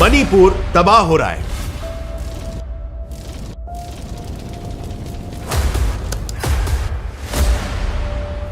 मणिपुर तबाह हो रहा है।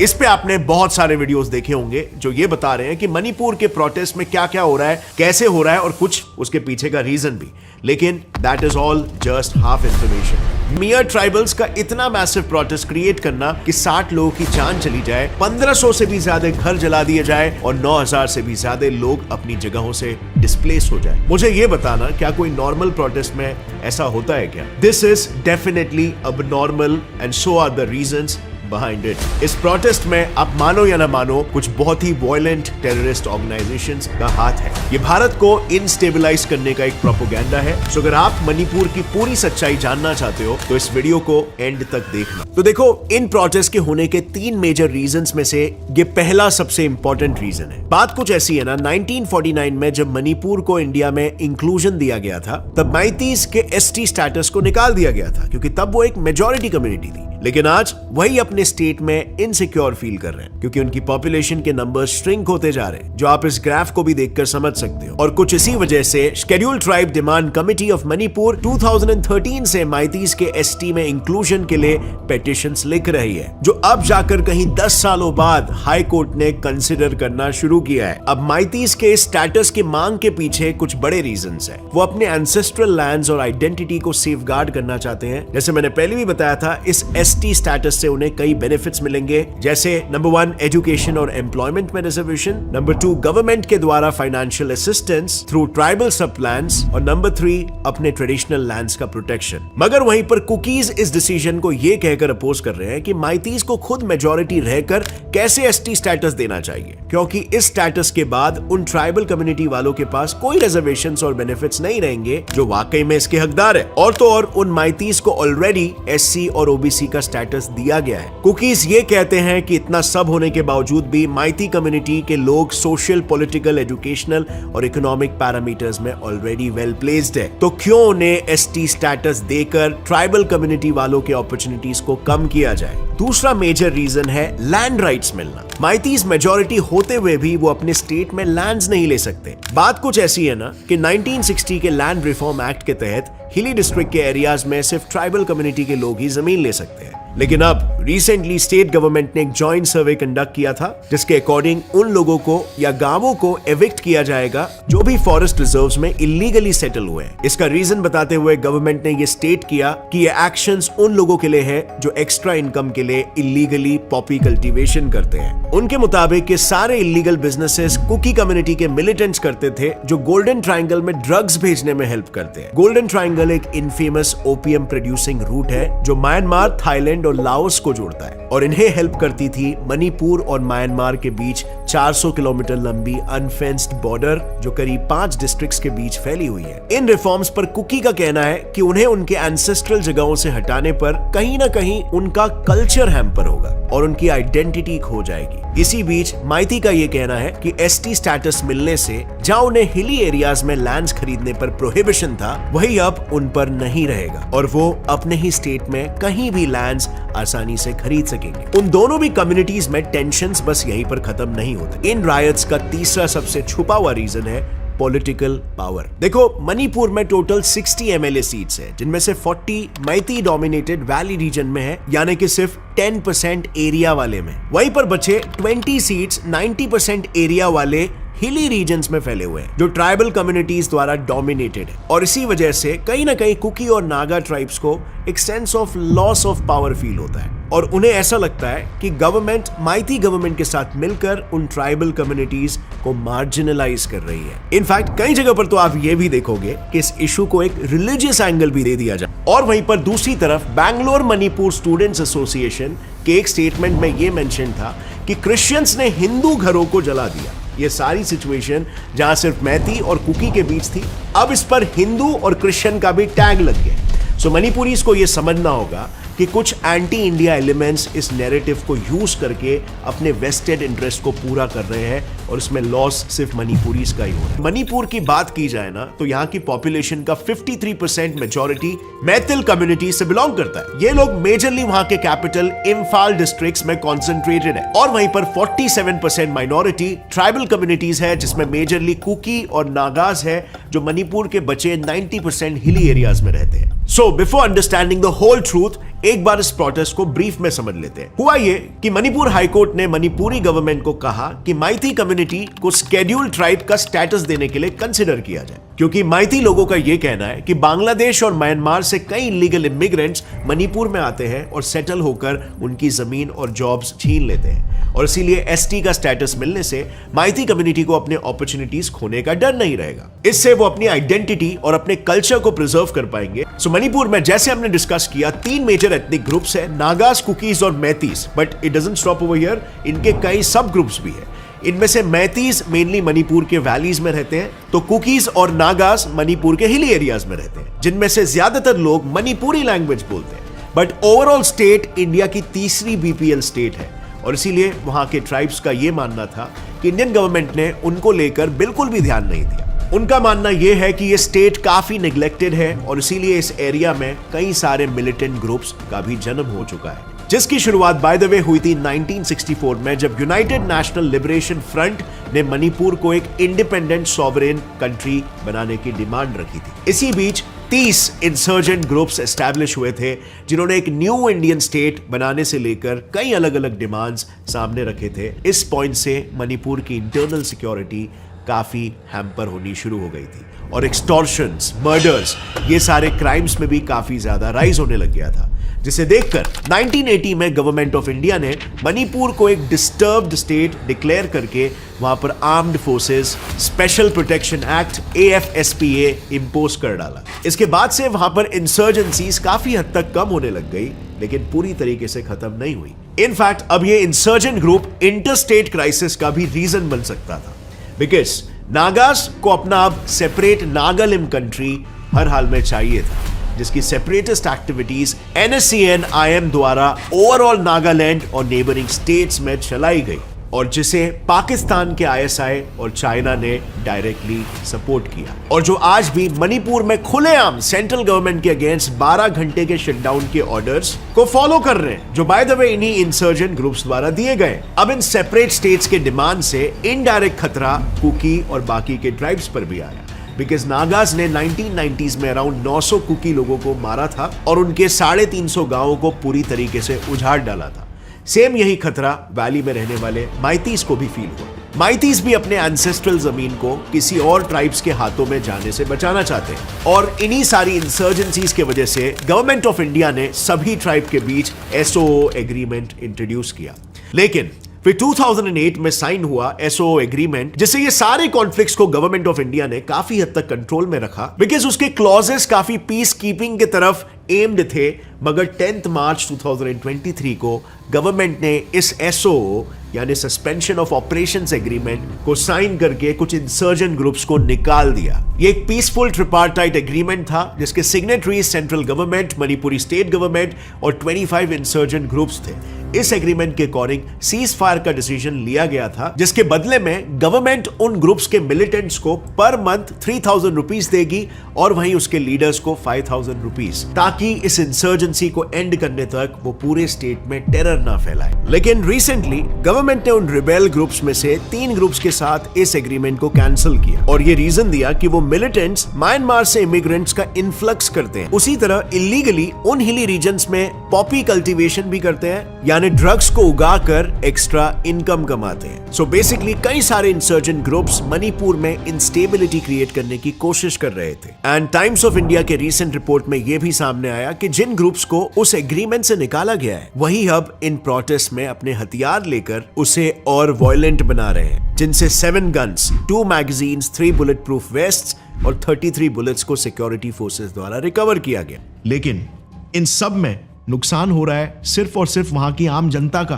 इस पे आपने बहुत सारे वीडियोस देखे होंगे जो ये बता रहे हैं कि मणिपुर के प्रोटेस्ट में क्या क्या हो रहा है, कैसे हो रहा है और कुछ उसके पीछे का रीजन भी। लेकिन that is all just half information. मियर tribals का इतना मैसिव प्रोटेस्ट क्रिएट करना कि 60 लोगों की जान चली जाए, 1500 से भी ज्यादा घर जला दिए जाए और 9000 से भी ज्यादा लोग अपनी जगहों से डिस्प्लेस हो जाए। मुझे ये बताना, क्या कोई नॉर्मल प्रोटेस्ट में ऐसा होता है क्या? This is definitely abnormal and so are the reasons behind it. इस प्रोटेस्ट में आप मानो या ना मानो कुछ बहुत ही वायलेंट टेररिस्ट ऑर्गेनाइजेशंस का हाथ है। ये भारत को इनस्टेबलाइज करने का एक प्रोपेगेंडा है। तो अगर आप मणिपुर की पूरी सच्चाई जानना चाहते हो तो इस वीडियो को एंड तक देखना। तो देखो, इन प्रोटेस्ट के होने के 3 मेजर रीजंस में से ये पहला सबसे इंपॉर्टेंट रीजन है। बात कुछ ऐसी है ना, 1949 में जब मणिपुर को इंडिया में इंक्लूजन दिया गया था तब मैतीस के एसटी स्टेटस को निकाल दिया गया था क्योंकि तब वो एक मेजॉरिटी कम्युनिटी थी। लेकिन आज वही अपने स्टेट में इनसिक्योर फील कर रहे हैं क्योंकि उनकी पॉपुलेशन के नंबर श्रिंक होते जा रहे हैं, जो आप इस ग्राफ को भी देखकर समझ सकते हो। और कुछ इसी वजह से scheduled tribe demand committee of Manipur 2013 से मैतीस के एसटी में इंक्लूजन के लिए पेटिशंस लिख रही है, जो अब जाकर कहीं 10 सालों बाद हाई कोर्ट ने कंसिडर करना शुरू किया है। अब मैतीस के स्टेटस की मांग के पीछे कुछ बड़े रीजंस हैं। वो अपने एंसेस्ट्रल लैंड्स और आइडेंटिटी को सेफगार्ड करना चाहते हैं। जैसे मैंने पहले भी बताया था, इस एसटी स्टेटस से उन्हें कई बेनिफिट्स मिलेंगे, जैसे नंबर 1 एजुकेशन और एम्प्लॉयमेंट में रिजर्वेशन, नंबर 2 गवर्नमेंट के द्वारा फाइनेंशियल असिस्टेंस थ्रू ट्राइबल सब प्लान्स और नंबर 3 अपने ट्रेडिशनल लैंड्स का प्रोटेक्शन। मगर वहीं पर कुकीज इस डिसीजन को यह कहकर अपोज कर रहे हैं कि मैतीस को खुद मेजॉरिटी रहकर कैसे एसटी स्टेटस देना चाहिए, क्योंकि इस स्टेटस के बाद उन ट्राइबल कम्युनिटी वालों के पास कोई रिजर्वेशंस और बेनिफिट्स नहीं रहेंगे जो वाकई में इसके हकदार है। और तो और उन मैतीस को ऑलरेडी एससी और ओबीसी का स्टेटस दिया गया है। कुकीज ये कहते हैं कि इतना सब होने के बावजूद भी मैती कम्युनिटी के लोग सोशल, पॉलिटिकल, एजुकेशनल और इकोनॉमिक पैरामीटर्स में ऑलरेडी वेल प्लेस्ड है, तो क्यों उन्हें एसटी स्टेटस देकर ट्राइबल कम्युनिटी वालों के अपॉर्चुनिटीज को कम किया जाए? दूसरा मेजर रीजन है लैंड राइट्स मिलना। मैतीस मेजॉरिटी होते हुए भी वो अपने स्टेट में लैंड्स नहीं ले सकते। बात कुछ ऐसी है ना कि 1960 के लैंड रिफॉर्म एक्ट के तहत हिली डिस्ट्रिक्ट के एरियाज में सिर्फ ट्राइबल कम्युनिटी के लोग ही जमीन ले सकते हैं। लेकिन अब रिसेंटली स्टेट गवर्नमेंट ने एक जॉइंट सर्वे कंडक्ट किया था जिसके अकॉर्डिंग उन लोगों को या गांवों को एविक्ट किया जाएगा जो भी फॉरेस्ट रिजर्व्स में इलीगली सेटल हुए हैं। इसका रीजन बताते हुए गवर्नमेंट ने ये स्टेट किया कि ये एक्शंस उन लोगों के लिए है जो एक्स्ट्रा इनकम के लिए इलीगली पॉपी कल्टीवेशन करते हैं। उनके मुताबिक ये सारे इलीगल बिजनेसेस कुकी कम्युनिटी के मिलिटेंट्स करते थे जो गोल्डन ट्रायंगल में ड्रग्स भेजने में हेल्प करते हैं। गोल्डन ट्रायंगल एक इनफेमस ओपियम प्रोड्यूसिंग रूट है जो म्यांमार, थाईलैंड और लाओस को जोड़ता है और इन्हें हेल्प करती थी मणिपुर और म्यांमार के बीच 400 किलोमीटर लंबी अनफेंस्ड बॉर्डर जो करीब 5 डिस्ट्रिक्ट्स के बीच फैली हुई है। इन रिफॉर्म्स पर कुकी का कहना है कि उन्हें उनके एंसेस्ट्रल जगहों से हटाने पर कहीं ना कहीं उनका कल्चर हैम्पर होगा और उनकी आइडेंटिटी खो जाएगी। इसी बीच मैती का यह कहना है कि एसटी स्टेटस मिलने से जहां उन्हें हिली एरियाज में लैंड्स खरीदने पर प्रोहिबिशन था, वही अब उन पर नहीं रहेगा और वो अपने ही स्टेट में कहीं भी लैंड्स आसानी से खरीद सकेंगे। उन दोनों भी कम्युनिटीज में टेंशंस बस यहीं पर खत्म नहीं होते। इन रायट्स का तीसरा सबसे छुपा हुआ रीजन है पॉलिटिकल पावर। देखो, मणिपुर में टोटल 60 एमएलए सीट्स है जिनमें से 40 मैती डोमिनेटेड वैली रीजन में है, यानी कि सिर्फ 10% एरिया वाले में। वहीं पर बचे 20 सीट्स 90% एरिया वाले हिली रीजन्स में फैले हुए हैं जो ट्राइबल कम्युनिटीज द्वारा डोमिनेटेड है। और इसी वजह से कहीं ना कहीं कुकी और नागा ट्राइब्स को एक sense of loss of power feel होता है और उन्हें ऐसा लगता है कि गवर्नमेंट मैती गवर्नमेंट के साथ मिलकर उन ट्राइबल कम्युनिटीज को मार्जिनलाइज कर रही है। इनफैक्ट कई जगह पर तो आप ये भी देखोगे कि इस इशू को एक रिलीजियस एंगल भी दे दिया जाए। और वहीं पर दूसरी तरफ बैंगलोर मणिपुर स्टूडेंट्स एसोसिएशन के एक स्टेटमेंट में यह मेंशन था कि क्रिश्चियंस ने हिंदू घरों को जला दिया। ये सारी सिचुएशन जहां सिर्फ मैती और कुकी के बीच थी, अब इस पर हिंदू और क्रिश्चियन का भी टैग लग गया। सो मणिपुरीज को यह समझना होगा कि कुछ एंटी इंडिया एलिमेंट्स इस नैरेटिव को यूज करके अपने वेस्टेड इंटरेस्ट को पूरा कर रहे हैं और इसमें लॉस सिर्फ मणिपुरीज का ही हो रहा है। मणिपुर की बात की जाए ना तो यहाँ की पॉपुलेशन का 53% मेजॉरिटी मैथिल कम्युनिटी से बिलोंग करता है। ये लोग मेजरली वहां के कैपिटल इम्फाल डिस्ट्रिक्ट्स में कॉन्सेंट्रेटेड है और वहीं पर 47% माइनॉरिटी ट्राइबल कम्युनिटीज है जिसमें मेजरली कुकी और नागाज है जो मणिपुर के बचे 90% हिली एरियाज में रहते हैं। So before understanding the whole truth, एक बार इस प्रोटेस्ट को ब्रीफ में समझ लेते हैं। हुआ ये कि मणिपुर हाईकोर्ट ने मणिपुरी गवर्नमेंट को कहा कि माइती कम्युनिटी को शेड्यूल्ड ट्राइब का स्टेटस देने के लिए कंसिडर किया जाए, क्योंकि माइती लोगों का यह कहना है कि बांग्लादेश और म्यांमार से कई इलीगल इमिग्रेंट्स मणिपुर में आते हैं और सेटल होकर उनकी जमीन और जॉब्स छीन लेते हैं, और इसीलिए एसटी का स्टेटस मिलने से माइती कम्युनिटी को अपने अपॉर्चुनिटीज खोने का डर नहीं रहेगा। इससे वो अपनी आइडेंटिटी और अपने कल्चर को प्रिजर्व कर पाएंगे। सो मणिपुर में जैसे हमने डिस्कस किया 3 मेजर एथनिक ग्रुप्स है, नागास, कुकीज और Meiteis, but it doesn't stop over here, इनके कई सब ग्रुप्स भी है। इनमें से मैतीस मेनली मणिपुर के वैलीज में रहते हैं, तो कुकीज और नागास मणिपुर के हिली एरियाज में रहते हैं, जिनमें से ज्यादातर लोग मणिपुरी लैंग्वेज बोलते हैं। बट ओवरऑल स्टेट इंडिया की तीसरी बीपीएल स्टेट है, और इसीलिए वहां के ट्राइब्स का यह मानना था कि इंडियन गवर्नमेंट ने उनको लेकर बिल्कुल भी ध्यान नहीं दिया। उनका मानना यह है कि यह स्टेट काफी नेग्लेक्टेड है, और इसीलिए इस एरिया में कई सारे मिलिटेंट ग्रुप्स का भी जन्म हो चुका है, जिसकी शुरुआत बाय द वे हुई थी 1964 में, जब यूनाइटेड नेशनल लिबरेशन फ्रंट ने मणिपुर को एक इंडिपेंडेंट सॉवरेन कंट्री बनाने की डिमांड रखी थी। इसी बीच 30 इंसर्जेंट ग्रुप्स एस्टैब्लिश हुए थे, जिन्होंने एक न्यू इंडियन स्टेट बनाने से लेकर कई अलग अलग डिमांड्स सामने रखे थे। इस पॉइंट से मणिपुर की इंटरनल सिक्योरिटी काफी हैम्पर होनी शुरू हो गई थी, और एक्सटॉर्शंस, मर्डर्स, ये सारे क्राइम्स में भी काफी ज्यादा राइज होने लग गया था, जिसे देखकर 1980 में गवर्नमेंट ऑफ इंडिया ने मणिपुर को एक डिस्टर्ब्ड स्टेट डिक्लेयर करके वहां पर armed forces special protection act AFSPA impose कर डाला। इसके बाद से वहां पर इंसर्जेंसीज काफी हद तक कम होने लग गई, लेकिन पूरी तरीके से खत्म नहीं हुई। इनफैक्ट अब ये इंसर्जेंट ग्रुप इंटरस्टेट क्राइसिस का भी रीजन बन सकता था, बिकॉज नागास को अपना अब सेपरेट नागालिम कंट्री हर हाल में चाहिए था, जिसकी सेपरेटिस्ट एक्टिविटीज NSCN-IM द्वारा ओवरऑल नागालैंड और नेबरिंग स्टेट्स में चलाई गई, और जिसे पाकिस्तान के ISI और चाइना ने डायरेक्टली सपोर्ट किया, और जो आज भी मणिपुर में खुलेआम सेंट्रल गवर्नमेंट के अगेंस्ट 12 घंटे के शटडाउन के ऑर्डर्स को फॉलो कर रहे हैं, जो बाय द वे इन्हीं इंसर्जेंट ग्रुप्स द्वारा दिए गए। अब इन सेपरेट स्टेट्स के डिमांड से इनडायरेक्ट खतरा कुकी और बाकी के ट्राइब्स पर भी आया, बिकॉज नागास ने 1990s में अराउंड 900 कुकी लोगों को मारा था और उनके 350 गांवों को पूरी तरीके से उजाड़ डाला था। सेम यही खतरा वैली में रहने वाले माइतीस को भी फील हुआ। माइतीस भी अपने एंसेस्ट्रल जमीन को किसी और ट्राइब्स के हाथों में जाने से बचाना चाहते हैं, और इन्हीं सारी इंसर्जेंसीज के वजह से गवर्नमेंट ऑफ इंडिया ने सभी ट्राइब के बीच SOO एग्रीमेंट इंट्रोड्यूस किया। लेकिन फिर 2008 में साइन हुआ SOO एग्रीमेंट, जिससे ये सारे कॉन्फ्लिक्ट्स को गवर्नमेंट ऑफ इंडिया ने काफी हद तक कंट्रोल में रखा, बिकॉज उसके क्लॉजेस काफी पीस कीपिंग की तरफ एम्ड थे। मगर 10 मार्च 2023 को गवर्नमेंट ने इस SOO यानी सस्पेंशन ऑफ ऑपरेशंस एग्रीमेंट को साइन करके कुछ इंसर्जेंट ग्रुप्स को निकाल दिया। ये एक पीसफुल ट्रिपार्टाइट एग्रीमेंट था, जिसके signatories central government, Manipuri state government और 25 इंसर्जेंट ग्रुप्स थे। इस एग्रीमेंट के अकॉर्डिंग सीज फायर का डिसीजन लिया गया था, जिसके बदले में गवर्नमेंट उन ग्रुप्स के मिलिटेंट्स को पर मंथ 3000 रुपीज देगी, और वहीं उसके लीडर्स को 5000 रुपीज, ताकि इस इंसर्जेंसी को एंड करने तक वो पूरे स्टेट में टेरर ना फैलाए। लेकिन रिसेंटली गवर्नमेंट ने उन रिबेल ग्रुप्स में से 3 ग्रुप्स के साथ इस एग्रीमेंट को कैंसिल किया, और ये रीजन दिया कि वो मिलिटेंट्स म्यांमार से इमिग्रेंट्स का इन्फ्लक्स करते हैं। उसी तरह इलीगली उन हिली रीजन्स में पॉपी कल्टीवेशन भी करते हैं, यानी ड्रग्स को उगाकर एक्स्ट्रा इनकम कमाते हैं। सो बेसिकली कई सारे इंसर्जेंट ग्रुप्स मणिपुर में इंस्टेबिलिटी क्रिएट करने की कोशिश कर रहे थे। एंड टाइम्स ऑफ इंडिया के रीसेंट रिपोर्ट में यह भी सामने आया कि जिन ग्रुप्स को उस एग्रीमेंट से निकाला गया है, वही अब इन प्रोटेस्ट में अपने हथियार लेकर उसे और वायलेंट बना रहे हैं, जिनसे 7 guns, 2 magazines, 3 bullet proof wastes और 33 बुलेट्स को सिक्योरिटी फोर्सेस द्वारा रिकवर किया गया। लेकिन इन सब में नुकसान हो रहा है सिर्फ और सिर्फ वहां की आम जनता का।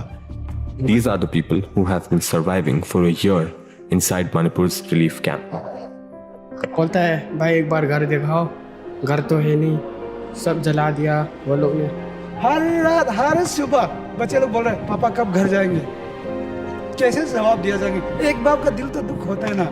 These are the people who have been surviving for a year inside Manipur's relief camp. बोलता है भाई एक बार घर दिखाओ, घर तो है नहीं, सब जला दिया वो लोग ने। हर रात हर सुबह बच्चे लोग बोल रहे हैं पापा कब घर जाएंगे, कैसे जवाब दिया जाएंगे। एक बाप का दिल तो दुख होता है ना।